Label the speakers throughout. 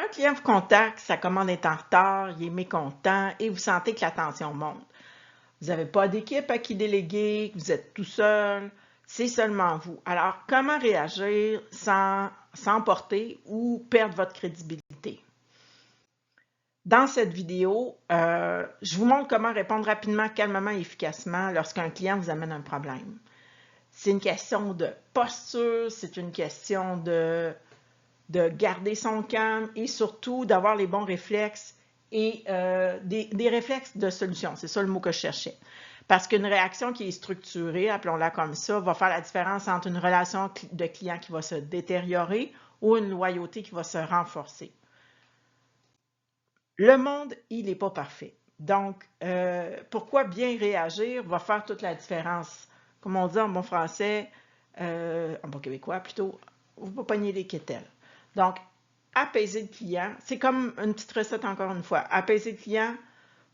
Speaker 1: Un client vous contacte, sa commande est en retard, il est mécontent et vous sentez que la tension monte. Vous n'avez pas d'équipe à qui déléguer, vous êtes tout seul, c'est seulement vous. Alors, comment réagir sans s'emporter ou perdre votre crédibilité? Dans cette vidéo, je vous montre comment répondre rapidement, calmement et efficacement lorsqu'un client vous amène un problème. C'est une question de posture, c'est une question de garder son calme et surtout d'avoir les bons réflexes et des réflexes de solution. C'est ça le mot que je cherchais. Parce qu'une réaction qui est structurée, appelons-la comme ça, va faire la différence entre une relation de client qui va se détériorer ou une loyauté qui va se renforcer. Le monde, il n'est pas parfait. Donc, pourquoi bien réagir va faire toute la différence. Comme on dit en bon français, en bon québécois plutôt, vous ne pas pogner les quételles. Donc, apaiser le client, c'est comme une petite recette encore une fois. Apaiser le client,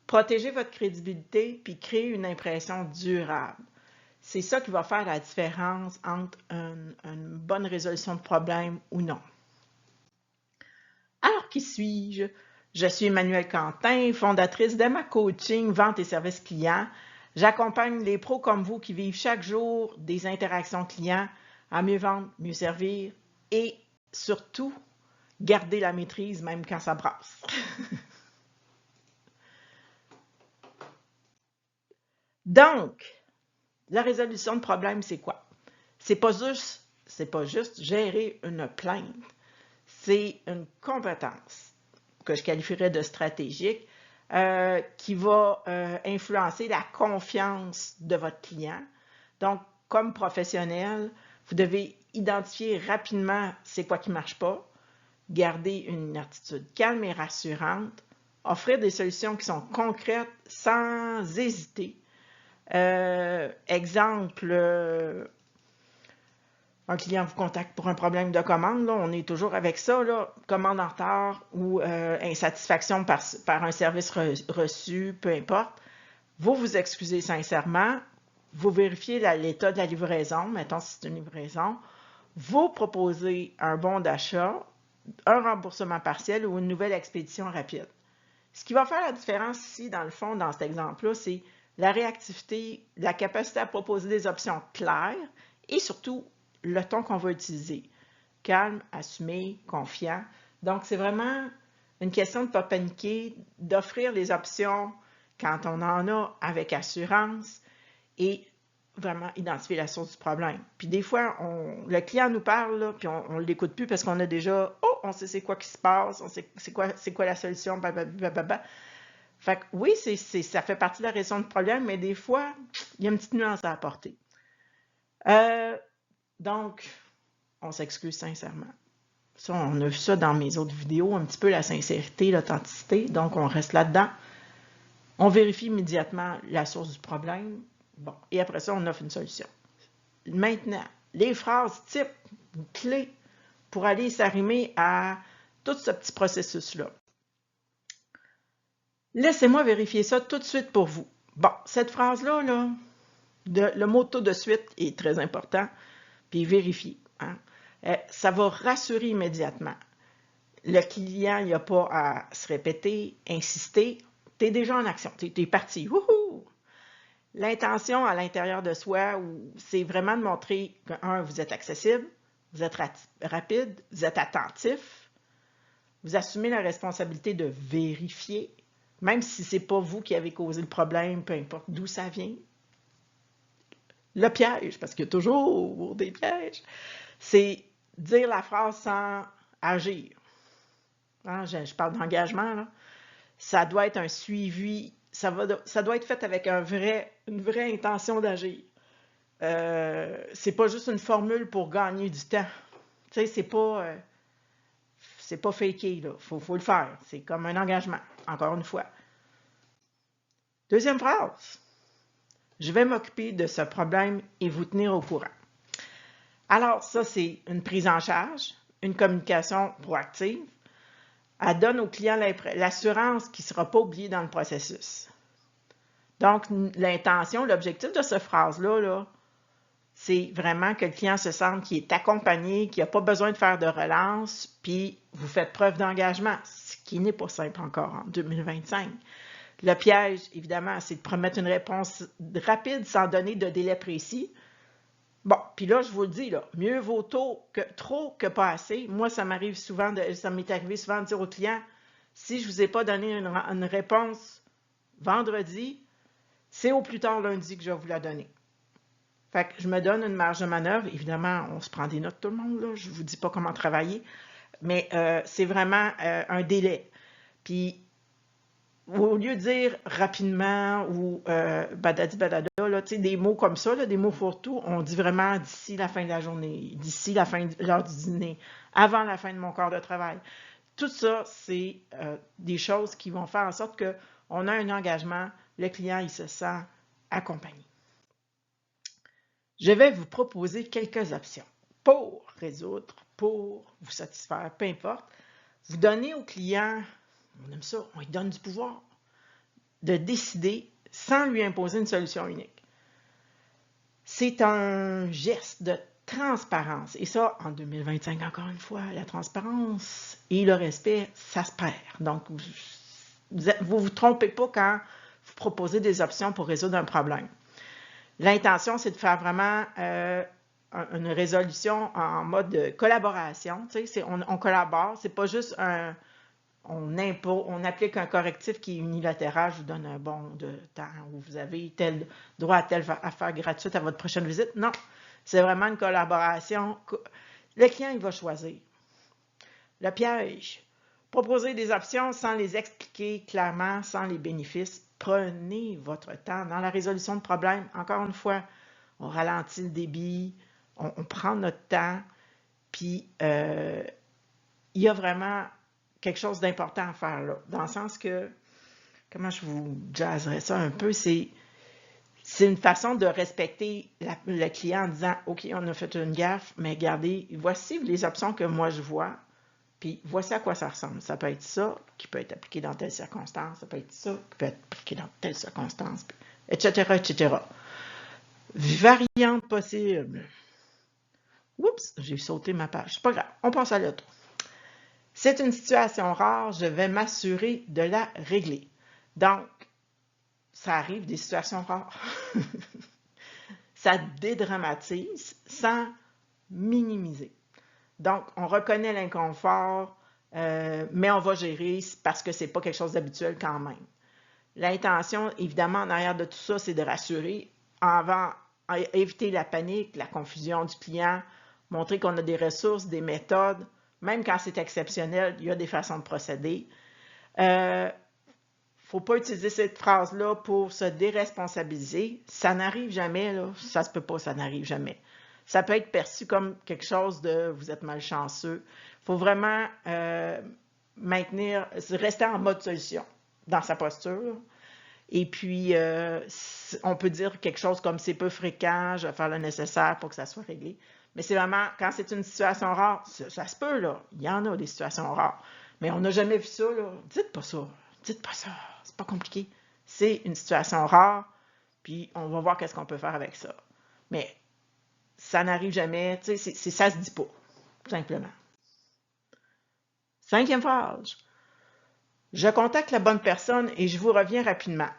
Speaker 1: protéger votre crédibilité, puis créer une impression durable. C'est ça qui va faire la différence entre une bonne résolution de problème ou non. Alors, qui suis-je? Je suis Emmanuelle Quentin, fondatrice d'Emma Coaching, vente et services clients. J'accompagne les pros comme vous qui vivent chaque jour des interactions clients à mieux vendre, mieux servir et surtout garder la maîtrise même quand ça brasse. Donc, la résolution de problème, c'est quoi? C'est pas juste gérer une plainte. C'est une compétence que je qualifierais de stratégique qui va influencer la confiance de votre client. Donc, comme professionnel, vous devez identifier rapidement c'est quoi qui ne marche pas, garder une attitude calme et rassurante, offrir des solutions qui sont concrètes sans hésiter. Exemple, un client vous contacte pour un problème de commande, là, on est toujours avec ça, là, commande en retard ou insatisfaction par un service reçu, peu importe. Vous vous excusez sincèrement, vous vérifiez l'état de la livraison, mettons si c'est une livraison, vous proposez un bon d'achat, un remboursement partiel ou une nouvelle expédition rapide. Ce qui va faire la différence ici, dans le fond, dans cet exemple-là, c'est la réactivité, la capacité à proposer des options claires et surtout le ton qu'on va utiliser. Calme, assumé, confiant. Donc, c'est vraiment une question de ne pas paniquer, d'offrir les options quand on en a avec assurance et vraiment identifier la source du problème. Puis des fois, le client nous parle, là, puis on ne l'écoute plus parce qu'on a déjà, on sait c'est quoi qui se passe, on sait c'est quoi la solution, blablabla. Fait que oui, ça fait partie de la résolution du problème, mais des fois, il y a une petite nuance à apporter. Donc, on s'excuse sincèrement. Ça, on a vu ça dans mes autres vidéos, un petit peu la sincérité, l'authenticité. Donc, on reste là-dedans. On vérifie immédiatement la source du problème. Bon, et après ça, on offre une solution. Maintenant, les phrases types, clés pour aller s'arrimer à tout ce petit processus-là. Laissez-moi vérifier ça tout de suite pour vous. Bon, cette phrase-là, là, le mot tout de suite est très important, puis vérifier. Hein? Ça va rassurer immédiatement. Le client, il n'y a pas à se répéter, insister. Tu es déjà en action, tu es parti. Wouhou! L'intention à l'intérieur de soi, c'est vraiment de montrer que, un, vous êtes accessible, vous êtes rapide, vous êtes attentif, vous assumez la responsabilité de vérifier, même si ce n'est pas vous qui avez causé le problème, peu importe d'où ça vient. Le piège, parce qu'il y a toujours des pièges, c'est dire la phrase sans agir. Hein, je parle d'engagement, là. Ça doit être un suivi, ça doit être fait avec une vraie intention d'agir. C'est pas juste une formule pour gagner du temps. Tu sais, c'est pas faké, là. Faut le faire. C'est comme un engagement, encore une fois. Deuxième phrase. Je vais m'occuper de ce problème et vous tenir au courant. Alors, ça, c'est une prise en charge, une communication proactive. Elle donne au client l'assurance qu'il ne sera pas oublié dans le processus. Donc, l'intention, l'objectif de cette phrase-là, là, c'est vraiment que le client se sente qu'il est accompagné, qu'il n'a pas besoin de faire de relance, puis vous faites preuve d'engagement, ce qui n'est pas simple encore en 2025. Le piège, évidemment, c'est de promettre une réponse rapide sans donner de délai précis. Bon, puis là, je vous le dis, là, mieux vaut trop que pas assez. Moi, ça m'est arrivé souvent de dire au client, si je ne vous ai pas donné une réponse vendredi, c'est au plus tard lundi que je vais vous la donner. Fait que je me donne une marge de manœuvre. Évidemment, on se prend des notes tout le monde, là. Je ne vous dis pas comment travailler, mais c'est vraiment un délai. Puis, au lieu de dire rapidement ou badadi badada, là, des mots comme ça, là, des mots fourre-tout, on dit vraiment d'ici la fin de la journée, d'ici la fin de l'heure du dîner, avant la fin de mon corps de travail. Tout ça, c'est des choses qui vont faire en sorte qu'on a un engagement, le client, il se sent accompagné. Je vais vous proposer quelques options pour résoudre, pour vous satisfaire, peu importe. Vous donnez au client, on aime ça, on lui donne du pouvoir de décider sans lui imposer une solution unique. C'est un geste de transparence. Et ça, en 2025, encore une fois, la transparence et le respect, ça se perd. Donc, vous vous trompez pas quand vous proposez des options pour résoudre un problème. L'intention, c'est de faire vraiment une résolution en mode de collaboration. On collabore, c'est pas juste on applique un correctif qui est unilatéral, je vous donne un bon de temps où vous avez tel droit à telle affaire gratuite à votre prochaine visite. Non, c'est vraiment une collaboration. Le client, il va choisir. Le piège, proposer des options sans les expliquer clairement, sans les bénéfices. Prenez votre temps dans la résolution de problèmes. Encore une fois, on ralentit le débit, on prend notre temps, puis il y a vraiment quelque chose d'important à faire là, dans le sens que, comment je vous jazzerais ça un peu, c'est une façon de respecter le client en disant, OK, on a fait une gaffe, mais regardez, voici les options que moi je vois, puis voici à quoi ça ressemble. Ça peut être ça, qui peut être appliqué dans telle circonstance, ça peut être ça, qui peut être appliqué dans telle circonstance, etc., etc. Variantes possibles. Oups, j'ai sauté ma page. C'est pas grave, on passe à l'autre. C'est une situation rare, je vais m'assurer de la régler. Donc, ça arrive des situations rares. Ça dédramatise sans minimiser. Donc, on reconnaît l'inconfort, mais on va gérer parce que c'est pas quelque chose d'habituel quand même. L'intention, évidemment, en arrière de tout ça, c'est de rassurer, éviter la panique, la confusion du client, montrer qu'on a des ressources, des méthodes. Même quand c'est exceptionnel, il y a des façons de procéder. Il ne faut pas utiliser cette phrase-là pour se déresponsabiliser. Ça n'arrive jamais, là. Ça se peut pas, ça n'arrive jamais. Ça peut être perçu comme quelque chose de « vous êtes malchanceux ». Il faut vraiment rester en mode solution dans sa posture. Et puis, on peut dire quelque chose comme « c'est peu fréquent, je vais faire le nécessaire pour que ça soit réglé ». Mais c'est vraiment, quand c'est une situation rare, ça se peut, là. Il y en a des situations rares. Mais on n'a jamais vu ça, là. Dites pas ça. Dites pas ça. C'est pas compliqué. C'est une situation rare, puis on va voir qu'est-ce qu'on peut faire avec ça. Mais ça n'arrive jamais. Tu sais, ça se dit pas, tout simplement. 5e phrase. Je contacte la bonne personne et je vous reviens rapidement.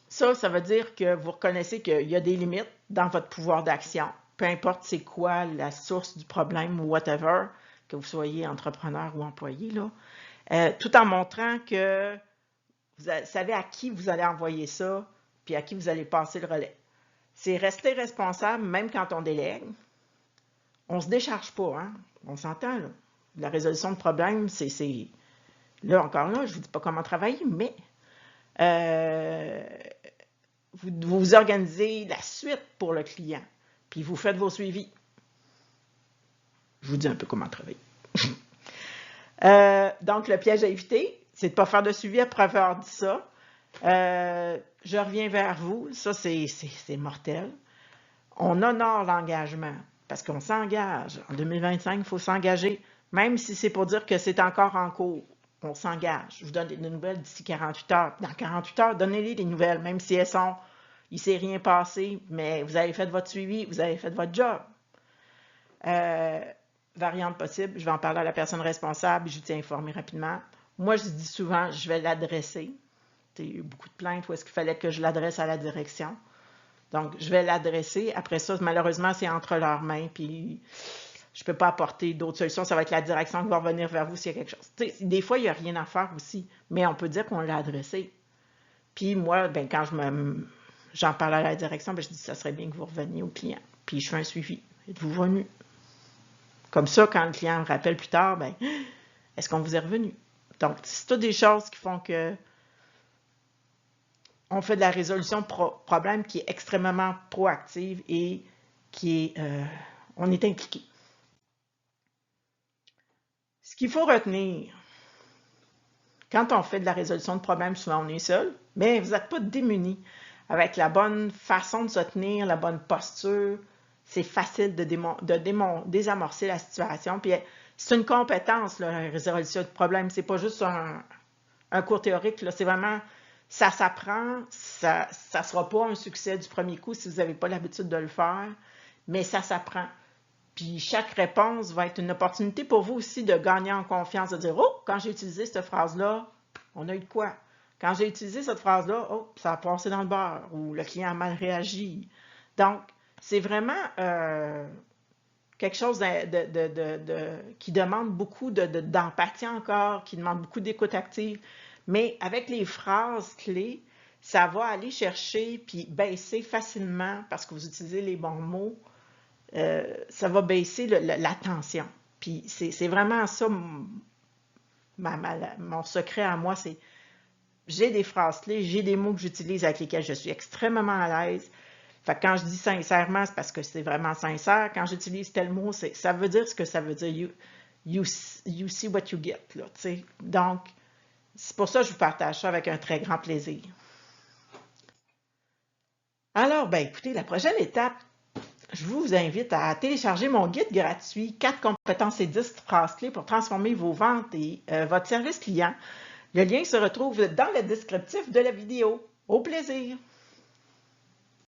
Speaker 1: Ça veut dire que vous reconnaissez qu'il y a des limites dans votre pouvoir d'action. Peu importe c'est quoi la source du problème ou whatever, que vous soyez entrepreneur ou employé, là, tout en montrant que vous savez à qui vous allez envoyer ça, puis à qui vous allez passer le relais. C'est rester responsable même quand on délègue. On ne se décharge pas, hein? On s'entend, là. La résolution de problèmes, c'est... Là, encore là, je ne vous dis pas comment travailler, mais vous organisez la suite pour le client, puis vous faites vos suivis. Je vous dis un peu comment travailler. Donc, le piège à éviter, c'est de ne pas faire de suivi après avoir dit ça. Je reviens vers vous. Ça, c'est mortel. On honore l'engagement parce qu'on s'engage. En 2025, il faut s'engager, même si c'est pour dire que c'est encore en cours. On s'engage. Je vous donne des nouvelles d'ici 48 heures. Dans 48 heures, donnez-les des nouvelles, même si elles sont il ne s'est rien passé, mais vous avez fait votre suivi, vous avez fait votre job. Variante possible, je vais en parler à la personne responsable, je vous tiens informé rapidement. Moi, je dis souvent, je vais l'adresser. Il y a eu beaucoup de plaintes où est-ce qu'il fallait que je l'adresse à la direction. Donc, je vais l'adresser. Après ça, malheureusement, c'est entre leurs mains, puis je ne peux pas apporter d'autres solutions. Ça va être la direction qui va revenir vers vous s'il y a quelque chose. T'sais, des fois, il n'y a rien à faire aussi, mais on peut dire qu'on l'a adressé. Puis moi, ben, quand j'en parle à la direction, ben, je dis ça serait bien que vous reveniez au client. Puis je fais un suivi. Êtes-vous venu? Comme ça, quand le client me rappelle plus tard, ben, est-ce qu'on vous est revenu? Donc, c'est toutes des choses qui font que on fait de la résolution de problèmes qui est extrêmement proactive et qui est, on est impliqué. Ce qu'il faut retenir, quand on fait de la résolution de problèmes, souvent on est seul, mais vous n'êtes pas démunis. Avec la bonne façon de se tenir, la bonne posture, c'est facile de désamorcer la situation. Puis c'est une compétence, là, la résolution de problèmes. C'est pas juste un cours théorique, c'est vraiment, ça s'apprend, ça ne sera pas un succès du premier coup si vous n'avez pas l'habitude de le faire, mais ça s'apprend. Puis chaque réponse va être une opportunité pour vous aussi de gagner en confiance, de dire « Oh, quand j'ai utilisé cette phrase-là, on a eu de quoi? Quand j'ai utilisé cette phrase-là, oh, ça a passé dans le beurre ou le client a mal réagi. » Donc, c'est vraiment quelque chose qui demande beaucoup d'empathie encore, qui demande beaucoup d'écoute active. Mais avec les phrases clés, ça va aller chercher puis baisser facilement parce que vous utilisez les bons mots. Ça va baisser la tension. Puis c'est vraiment ça, mon secret à moi, c'est j'ai des phrases clés, j'ai des mots que j'utilise avec lesquels je suis extrêmement à l'aise. Fait que quand je dis sincèrement, c'est parce que c'est vraiment sincère. Quand j'utilise tel mot, ça veut dire ce que ça veut dire. You see what you get. Là, t'sais. Donc, c'est pour ça que je vous partage ça avec un très grand plaisir. Alors, ben écoutez, la prochaine étape, je vous invite à télécharger mon guide gratuit 4 compétences et 10 phrases clés pour transformer vos ventes et votre service client. Le lien se retrouve dans le descriptif de la vidéo. Au plaisir!